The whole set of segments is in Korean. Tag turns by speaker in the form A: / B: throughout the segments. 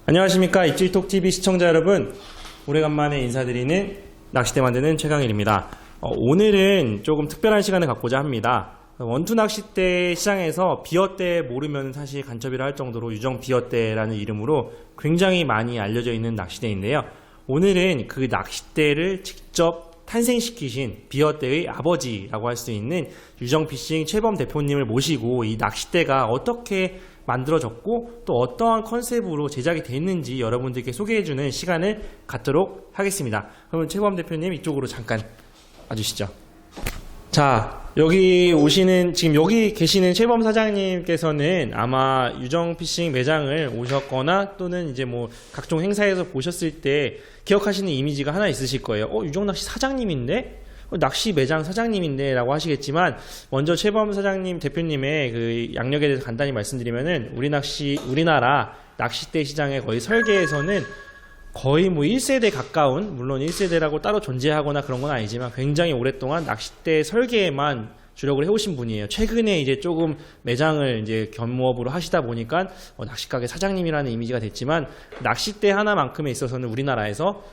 A: 안녕하십니까 입질톡TV 시청자 여러분, 오래간만에 인사드리는 낚싯대 만드는 최강일입니다. 오늘은 조금 특별한 시간을 갖고자 합니다. 원투 낚싯대 시장에서 비어대 모르면 사실 간첩이라 할 정도로 유정 비어대라는 이름으로 굉장히 많이 알려져 있는 낚싯대인데요. 오늘은 그 낚싯대를 직접 탄생시키신 비어대의 아버지라고 할 수 있는 유정피싱 최범 대표님을 모시고 이 낚싯대가 어떻게 만들어졌고 또 어떠한 컨셉으로 제작이 됐는지 여러분들께 소개해주는 시간을 갖도록 하겠습니다. 그럼 최범 대표님 이쪽으로 잠깐 와주시죠. 자, 지금 여기 계시는 최범 사장님께서는 아마 유정피싱 매장을 오셨거나 또는 이제 뭐 각종 행사에서 보셨을 때 기억하시는 이미지가 하나 있으실 거예요. 유정낚시 사장님인데? 낚시 매장 사장님인데 라고 하시겠지만, 먼저 최범 사장님 대표님의 그 양력에 대해서 간단히 말씀드리면은 우리나라 낚싯대 시장의 거의 설계에서는 거의 뭐 1세대 가까운, 물론 1세대라고 따로 존재하거나 그런 건 아니지만 굉장히 오랫동안 낚싯대 설계에만 주력을 해오신 분이에요. 최근에 이제 조금 매장을 이제 겸업으로 하시다 보니까 낚시가게 사장님이라는 이미지가 됐지만, 낚싯대 하나만큼에 있어서는 우리나라에서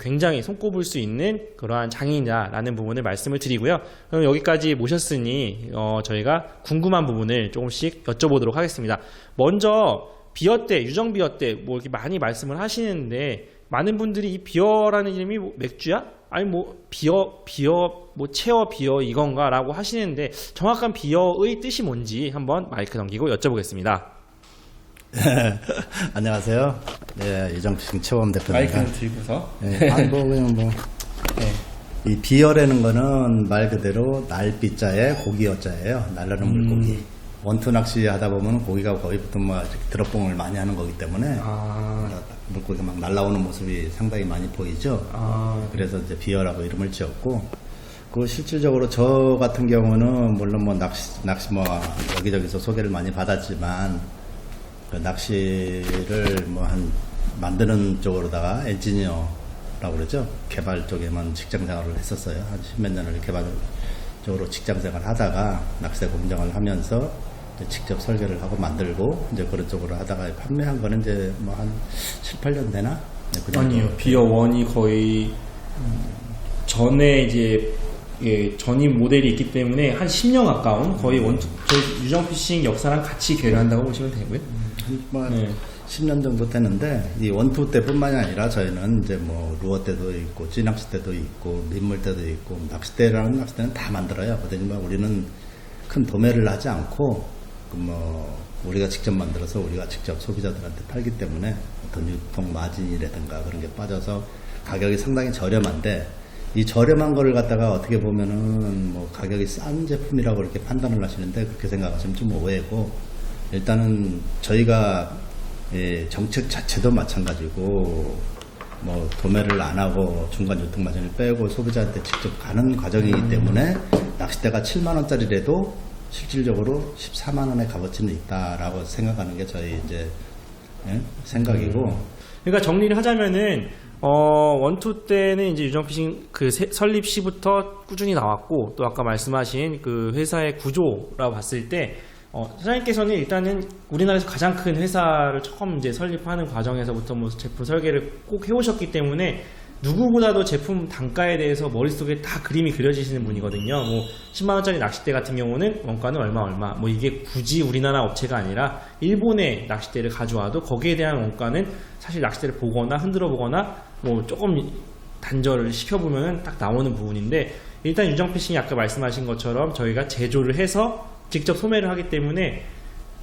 A: 굉장히 손꼽을 수 있는 그러한 장인이다라는 부분을 말씀을 드리고요. 그럼 여기까지 모셨으니 저희가 궁금한 부분을 조금씩 여쭤보도록 하겠습니다. 먼저 비어대, 유정 비어대 뭐 이렇게 많이 말씀을 하시는데, 많은 분들이 이 비어라는 이름이 뭐 맥주야? 아니 뭐 비어 뭐 체어 비어 이건가 라고 하시는데, 정확한 비어의 뜻이 뭔지 한번 마이크 넘기고 여쭤보겠습니다.
B: 안녕하세요. 네, 유정피싱 최범 대표입니다.
A: 마이크는 들고서.
B: 이 비어라는 거는 말 그대로 날비자에 고기 어자예요. 날라는 물고기. 원투 낚시 하다 보면 고기가 거의 보통 뭐 드롭봉을 많이 하는 거기 때문에 물고기가 막 날라오는 모습이 상당히 많이 보이죠. 그래서 이제 비어라고 이름을 지었고, 그 실질적으로 저 같은 경우는 물론 뭐 낚시 뭐 여기저기서 소개를 많이 받았지만, 그 낚시를 뭐 만드는 쪽으로다가 엔지니어라고 그러죠. 개발 쪽에만 직장 생활을 했었어요. 한 10몇 년을 개발 쪽으로 직장 생활을 하다가 낚시대 공장을 하면서 이제 직접 설계를 하고 만들고 이제 그런 쪽으로 하다가 판매한 거는 이제 뭐 한 7, 8년 되나? 네,
A: 아니요. 비어 원이 거의 전에 이제 전임 모델이 있기 때문에 한 10년 가까운, 거의 저희 유정피싱 역사랑 같이 계류한다고 보시면 되고요.
B: 뭐 10년 정도 되는데, 이 원투 때뿐만이 아니라 저희는 이제 뭐 루어 때도 있고 찌낚시 때도 있고 민물 때도 있고 낚싯대라는 낚싯대는 다 만들어요. 그러지만 우리는 큰 도매를 하지 않고 우리가 직접 만들어서 우리가 직접 소비자들한테 팔기 때문에 어떤 유통 마진이라든가 그런 게 빠져서 가격이 상당히 저렴한데, 이 저렴한 거를 갖다가 어떻게 보면은 뭐 가격이 싼 제품이라고 이렇게 판단을 하시는데, 그렇게 생각하시면 좀 오해고, 일단은 저희가 정책 자체도 마찬가지고 뭐 도매를 안 하고 중간 유통 마진을 빼고 소비자한테 직접 가는 과정이기 때문에 낚싯대가 7만 원짜리라도 실질적으로 14만 원의 값어치는 있다라고 생각하는 게 저희 이제 생각이고.
A: 그러니까 정리를 하자면은 원투 때는 이제 유정피싱 그 설립 시부터 꾸준히 나왔고, 또 아까 말씀하신 그 회사의 구조라고 봤을 때 사장님께서는 일단은 우리나라에서 가장 큰 회사를 처음 이제 설립하는 과정에서부터 뭐 제품 설계를 꼭 해오셨기 때문에 누구보다도 제품 단가에 대해서 머릿속에 다 그림이 그려지시는 분이거든요. 뭐 10만원짜리 낚싯대 같은 경우는 원가는 얼마 뭐 이게 굳이 우리나라 업체가 아니라 일본의 낚싯대를 가져와도 거기에 대한 원가는 사실 낚싯대를 보거나 흔들어 보거나 뭐 조금 단절을 시켜보면 딱 나오는 부분인데, 일단 유정피싱이 아까 말씀하신 것처럼 저희가 제조를 해서 직접 소매를 하기 때문에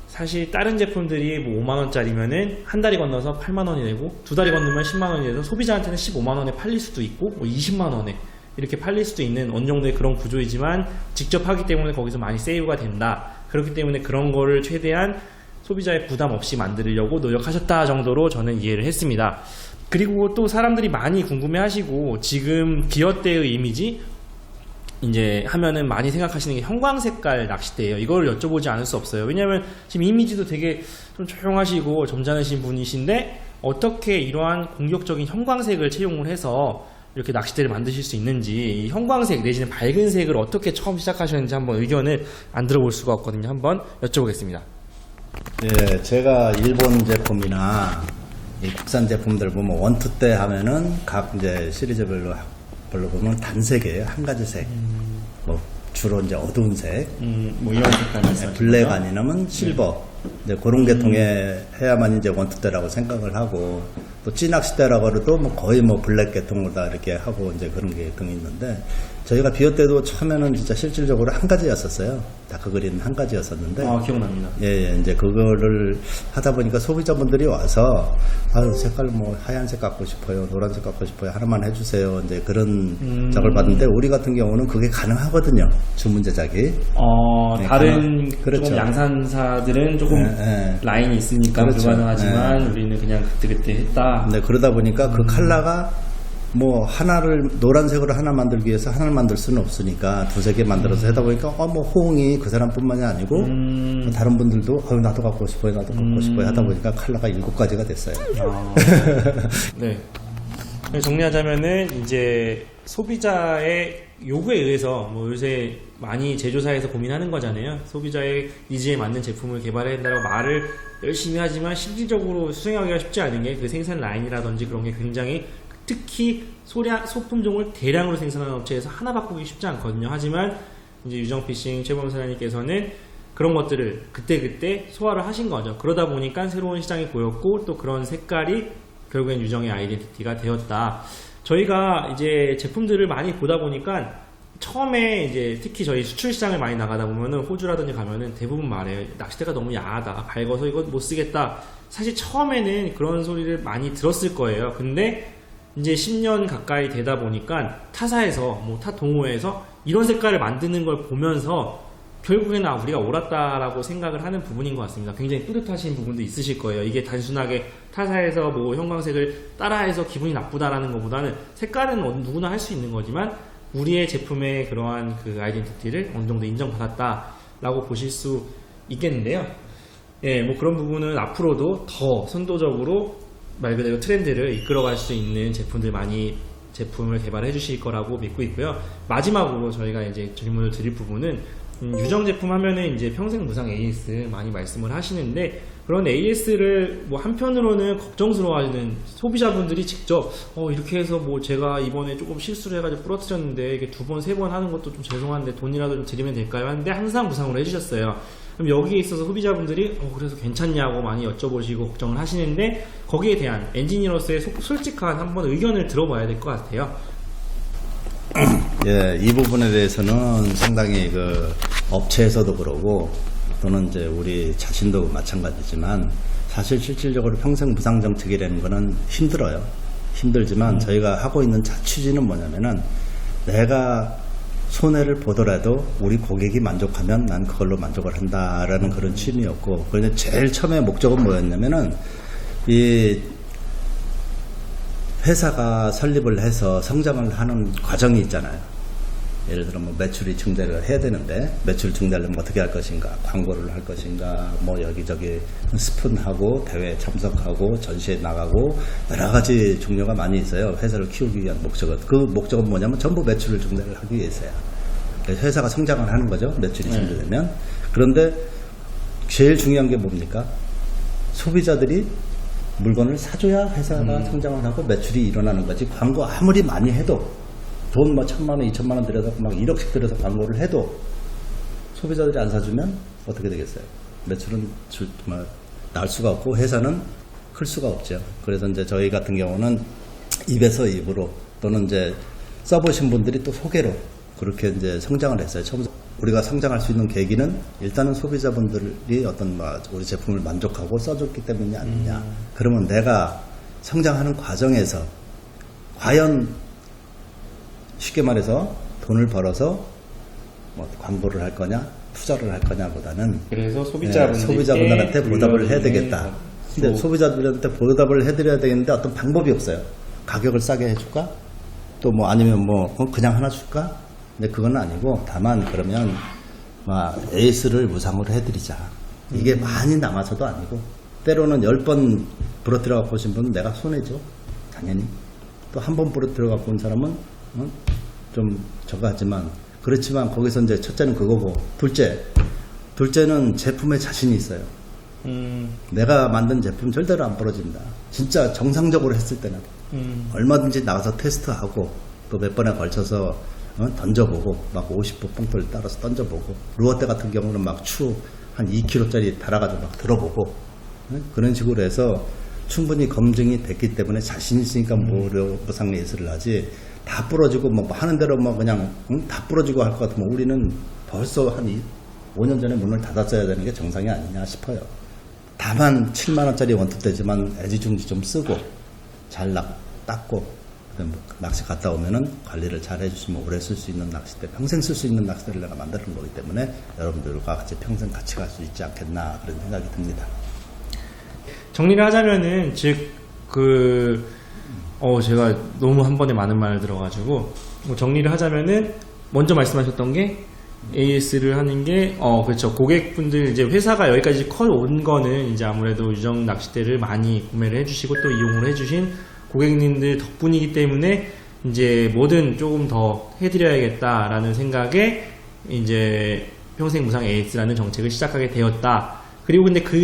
A: 사실 다른 제품들이 뭐 5만원짜리면은 한 다리 건너서 8만원이 되고, 두 다리 건너면 10만원이 돼서 소비자한테는 15만원에 팔릴 수도 있고 뭐 20만원에 이렇게 팔릴 수도 있는 어느 정도의 그런 구조이지만, 직접 하기 때문에 거기서 많이 세이브가 된다. 그렇기 때문에 그런 거를 최대한 소비자의 부담 없이 만들려고 노력하셨다 정도로 저는 이해를 했습니다. 그리고 또 사람들이 많이 궁금해 하시고, 지금 비어대의 이미지 이제 하면은 많이 생각하시는 게 형광색깔 낚싯대예요. 이걸 여쭤보지 않을 수 없어요. 왜냐면 지금 이미지도 되게 좀 조용하시고 점잖으신 분이신데, 어떻게 이러한 공격적인 형광색을 채용을 해서 이렇게 낚싯대를 만드실 수 있는지, 이 형광색 내지는 밝은 색을 어떻게 처음 시작하셨는지 한번 의견을 안 들어볼 수가 없거든요. 한번 여쭤보겠습니다.
B: 예, 제가 일본 제품이나 이 국산 제품들 보면 원투 때 하면은 각 이제 시리즈별로 보면 단색이에요. 한 가지 색. 뭐 주로 이제 어두운 색.
A: 뭐 이런 색깔 말씀하시는
B: 블랙
A: 거죠?
B: 아니면 실버. 이제 그런 계통에 해야만 이제 원투 때라고 생각을 하고, 또 찌낚시 때라고 해도 뭐 거의 뭐 블랙 계통으로 다 이렇게 하고 이제 그런 계통이 있는데, 저희가 비어 때도 처음에는 진짜 실질적으로 한 가지였었어요. 다크그린 한 가지였었는데.
A: 아, 기억납니다.
B: 예, 이제 그거를 하다 보니까 소비자분들이 와서, 아유, 색깔 뭐 하얀색 갖고 싶어요. 노란색 갖고 싶어요. 하나만 해주세요. 이제 그런 적을 받는데, 우리 같은 경우는 그게 가능하거든요. 주문 제작이. 네,
A: 다른
B: 그렇죠.
A: 조금 양산사들은 조금 라인이 있으니까
B: 그렇죠.
A: 불가능하지만 우리는 그냥 그때그때 했다.
B: 네, 그러다 보니까 그 컬러가 뭐 하나를 노란색으로 하나 만들기 위해서 하나를 만들 수는 없으니까 두세 개 만들어서 하다 보니까 뭐 호응이 그 사람뿐만이 아니고 다른 분들도 나도 갖고 싶어요, 나도 갖고 싶어요 하다 보니까 컬러가 7가지가 됐어요.
A: 네. 정리하자면은 이제 소비자의 요구에 의해서 뭐 요새 많이 제조사에서 고민하는 거잖아요. 소비자의 니즈에 맞는 제품을 개발해야 된다고 말을 열심히 하지만 실질적으로 수행하기가 쉽지 않은 게 그 생산 라인이라든지 그런 게 굉장히, 특히 소품종을 대량으로 생산하는 업체에서 하나 바꾸기 쉽지 않거든요. 하지만 이제 유정피싱 최범 사장님께서는 그런 것들을 그때그때 소화를 하신 거죠. 그러다 보니까 새로운 시장이 보였고 또 그런 색깔이 결국엔 유정의 아이덴티티가 되었다. 저희가 이제 제품들을 많이 보다 보니까 처음에 이제 특히 저희 수출 시장을 많이 나가다 보면은 호주라든지 가면은 대부분 말해요. 낚싯대가 너무 야하다. 밝아서 이거 못 쓰겠다. 사실 처음에는 그런 소리를 많이 들었을 거예요. 근데 이제 10년 가까이 되다 보니까 타사에서 뭐 타 동호회에서 이런 색깔을 만드는 걸 보면서 결국에는 우리가 옳았다라고 생각을 하는 부분인 것 같습니다. 굉장히 뿌듯하신 부분도 있으실 거예요. 이게 단순하게 타사에서 뭐 형광색을 따라해서 기분이 나쁘다라는 것보다는 색깔은 누구나 할 수 있는 거지만 우리의 제품의 그러한 그 아이덴티티를 어느 정도 인정받았다라고 보실 수 있겠는데요. 예, 뭐 그런 부분은 앞으로도 더 선도적으로 말 그대로 트렌드를 이끌어갈 수 있는 제품들 많이 제품을 개발해 주실 거라고 믿고 있고요. 마지막으로 저희가 이제 질문을 드릴 부분은 유정 제품 하면은 이제 평생 무상 AS 많이 말씀을 하시는데, 그런 AS를 뭐 한편으로는 걱정스러워하는 소비자분들이 직접 이렇게 해서 뭐 제가 이번에 조금 실수를 해가지고 부러뜨렸는데 이게 2번, 3번 하는 것도 좀 죄송한데 돈이라도 좀 드리면 될까요? 하는데 항상 무상으로 해주셨어요. 그럼 여기에 있어서 소비자분들이 그래서 괜찮냐고 많이 여쭤보시고 걱정을 하시는데, 거기에 대한 엔지니어로서의 솔직한 한번 의견을 들어봐야 될 것 같아요.
B: 예, 이 부분에 대해서는 상당히 그 업체에서도 그러고 또는 이제 우리 자신도 마찬가지지만, 사실 실질적으로 평생 무상 정책이라는 거는 힘들어요. 힘들지만 저희가 하고 있는 취지는 뭐냐면은, 내가 손해를 보더라도 우리 고객이 만족하면 난 그걸로 만족을 한다라는 그런 취미였고, 그런데 제일 처음에 목적은 뭐였냐면은, 이 회사가 설립을 해서 성장을 하는 과정이 있잖아요. 예를 들어 뭐 매출이 증대를 해야 되는데, 매출 증대하려면 어떻게 할 것인가, 광고를 할 것인가, 뭐 여기저기 스푼하고 대회에 참석하고 전시에 나가고 여러 가지 종류가 많이 있어요. 회사를 키우기 위한 목적은. 그 목적은 뭐냐면 전부 매출을 증대를 하기 위해서야. 그래서 회사가 성장을 하는 거죠. 매출이 증대되면. 그런데 제일 중요한 게 뭡니까? 소비자들이 물건을 사줘야 회사가 성장을 하고 매출이 일어나는 거지. 광고 아무리 많이 해도 돈 뭐 1,000만 원, 2,000만 원 들여서 막 1억씩 들여서 광고를 해도 소비자들이 안 사주면 어떻게 되겠어요? 매출은 날 수가 없고 회사는 클 수가 없죠. 그래서 이제 저희 같은 경우는 입에서 입으로 또는 이제 써보신 분들이 또 소개로 그렇게 이제 성장을 했어요. 처음 우리가 성장할 수 있는 계기는 일단은 소비자분들이 어떤 우리 제품을 만족하고 써줬기 때문이 아니냐. 그러면 내가 성장하는 과정에서 과연 쉽게 말해서 돈을 벌어서 뭐 광고를 할 거냐, 투자를 할 거냐보다는,
A: 그래서
B: 소비자분들한테 보답을 해야 되겠다. 근데 소비자들한테 보답을 해드려야 되겠는데 어떤 방법이 없어요. 가격을 싸게 해줄까? 또 뭐 아니면 뭐 그냥 하나 줄까? 근데 그건 아니고, 다만 그러면 AS를 무상으로 해드리자. 이게 많이 남아서도 아니고, 때로는 10번 부러뜨려 갖고 오신 분은 내가 손해죠. 당연히. 또 한 번 부러뜨려 갖고 온 사람은 좀 저거 하지만, 그렇지만 거기서 이제 첫째는 그거고, 둘째는 제품에 자신이 있어요. 내가 만든 제품 절대로 안 부러진다. 진짜 정상적으로 했을 때는 얼마든지 나가서 테스트하고 또 몇 번에 걸쳐서 던져보고 막 50호 뽕돌 따라서 던져보고 루어대 같은 경우는 막 추 한 2kg짜리 달아가지고 막 들어보고 그런 식으로 해서 충분히 검증이 됐기 때문에 자신 있으니까 무상 예술을 하지 다 부러지고 뭐 하는 대로 뭐 그냥 다 부러지고 할 것 같으면 우리는 벌써 한 5년 전에 문을 닫았어야 되는 게 정상이 아니냐 싶어요. 다만 7만원짜리 원투대지만 애지중지 좀 쓰고 잘 닦고 낚시 갔다 오면은 관리를 잘 해주시면 오래 쓸 수 있는 낚싯대, 평생 쓸 수 있는 낚싯대를 내가 만드는 거기 때문에 여러분들과 같이 평생 같이 갈 수 있지 않겠나 그런 생각이 듭니다.
A: 정리를 하자면은 제가 너무 한 번에 많은 말을 들어가지고 정리를 하자면은 먼저 말씀하셨던 게 AS를 하는 게 그렇죠. 고객분들 이제 회사가 여기까지 커 온 거는 이제 아무래도 유정 낚싯대를 많이 구매를 해주시고 또 이용을 해주신 고객님들 덕분이기 때문에 이제 뭐든 조금 더 해드려야겠다라는 생각에 이제 평생 무상 AS라는 정책을 시작하게 되었다. 그리고 근데 그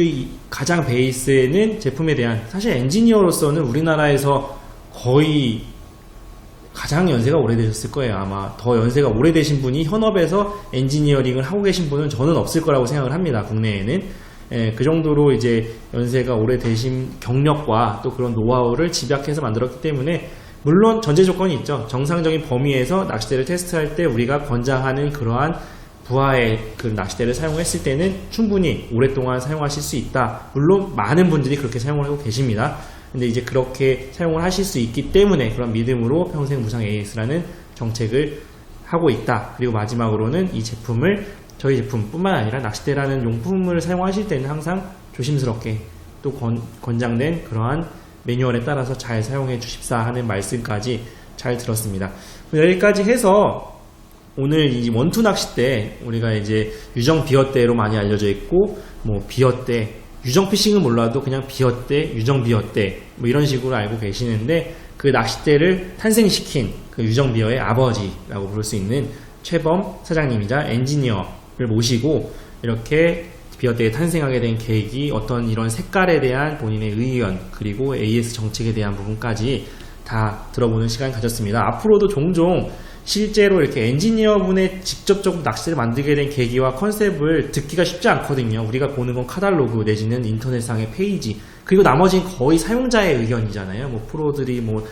A: 가장 베이스에는 제품에 대한 사실 엔지니어로서는 우리나라에서 거의 가장 연세가 오래되셨을 거예요. 아마 더 연세가 오래되신 분이 현업에서 엔지니어링을 하고 계신 분은 저는 없을 거라고 생각을 합니다. 국내에는. 그 정도로 이제 연세가 오래되신 경력과 또 그런 노하우를 집약해서 만들었기 때문에 물론 전제 조건이 있죠. 정상적인 범위에서 낚싯대를 테스트할 때 우리가 권장하는 그러한 부하의 그 낚싯대를 사용했을 때는 충분히 오랫동안 사용하실 수 있다. 물론 많은 분들이 그렇게 사용을 하고 계십니다. 근데 이제 그렇게 사용을 하실 수 있기 때문에 그런 믿음으로 평생 무상 AS라는 정책을 하고 있다. 그리고 마지막으로는 이 제품을 저희 제품뿐만 아니라 낚싯대라는 용품을 사용하실 때는 항상 조심스럽게 또 권장된 그러한 매뉴얼에 따라서 잘 사용해 주십사 하는 말씀까지 잘 들었습니다. 여기까지 해서 오늘 이 원투 낚싯대 우리가 이제 유정 비어대로 많이 알려져 있고 뭐 비어대 유정 피싱은 몰라도 그냥 비어대 유정 비어대 뭐 이런 식으로 알고 계시는데 그 낚싯대를 탄생시킨 그 유정 비어의 아버지라고 부를 수 있는 최범 사장님이자 엔지니어를 모시고 이렇게 비어대에 탄생하게 된 계기, 어떤 이런 색깔에 대한 본인의 의견, 그리고 AS 정책에 대한 부분까지 다 들어보는 시간 가졌습니다. 앞으로도 종종 실제로 이렇게 엔지니어분의 직접적으로 낚시를 만들게 된 계기와 컨셉을 듣기가 쉽지 않거든요. 우리가 보는 건 카탈로그 내지는 인터넷상의 페이지, 그리고 나머지는 거의 사용자의 의견이잖아요. 뭐 프로들이 뭐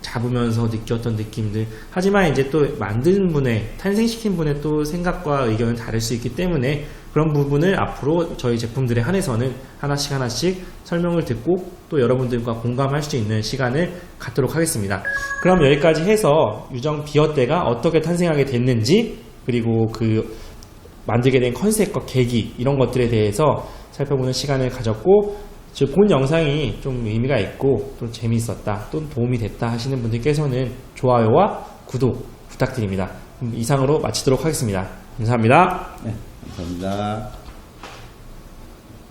A: 잡으면서 느꼈던 느낌들. 하지만 이제 또 만든 분의, 탄생시킨 분의 또 생각과 의견은 다를 수 있기 때문에 그런 부분을 앞으로 저희 제품들에 한해서는 하나씩 설명을 듣고 또 여러분들과 공감할 수 있는 시간을 갖도록 하겠습니다. 그럼 여기까지 해서 유정 비어대가 어떻게 탄생하게 됐는지, 그리고 그 만들게 된 컨셉과 계기, 이런 것들에 대해서 살펴보는 시간을 가졌고, 즉 본 영상이 좀 의미가 있고 또 재미있었다, 또 도움이 됐다 하시는 분들께서는 좋아요와 구독 부탁드립니다. 이상으로 마치도록 하겠습니다. 감사합니다.
B: 네, 감사합니다.